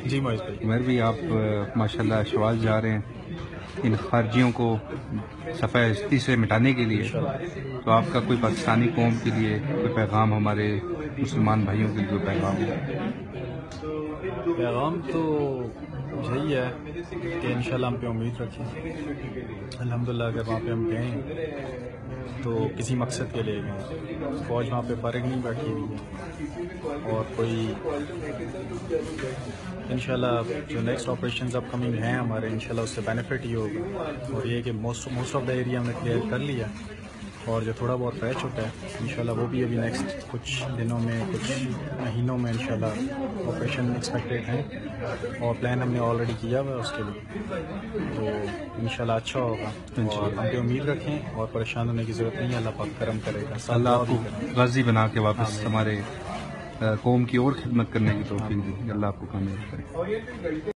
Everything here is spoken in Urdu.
جی معاذ بھائی، عمر بھی آپ ماشاءاللہ شواز جا رہے ہیں ان خارجیوں کو صفحہ ہستی سے مٹانے کے لیے، تو آپ کا کوئی پاکستانی قوم کے لیے کوئی پیغام، ہمارے مسلمان بھائیوں کے لیے کوئی پیغام ہے؟ پیغام تو یہی ہے کہ انشاءاللہ ہم پہ امید رکھیں. الحمدللہ اگر وہاں پہ ہم گئے تو کسی مقصد کے لیے گئے. فوج وہاں پہ فارغ نہیں بیٹھی ہوئی ہے، اور کوئی انشاءاللہ جو نیکسٹ آپریشنز اپ کمنگ ہیں ہمارے، انشاءاللہ اس سے بینیفٹ ہی ہوگا. اور یہ کہ موسٹ آف دا ایریا ہم نے کلیئر کر لیا، اور جو تھوڑا بہت رہ چکا ہے انشاءاللہ وہ بھی ابھی نیکسٹ کچھ دنوں میں، کچھ مہینوں میں انشاءاللہ آپریشن ایکسپیکٹیڈ ہیں، اور پلان ہم نے آلریڈی کیا ہوا ہے اس کے لیے. تو انشاءاللہ اچھا ہوگا، اور ہم پہ امید رکھیں اور پریشان ہونے کی ضرورت نہیں ہے. اللہ پاک کرم کرے گا. اللہ آپ کو غازی بنا کے واپس آمین. ہمارے قوم کی اور خدمت کرنے کی توفیق دے. اللہ آپ کو کامیاب کرے.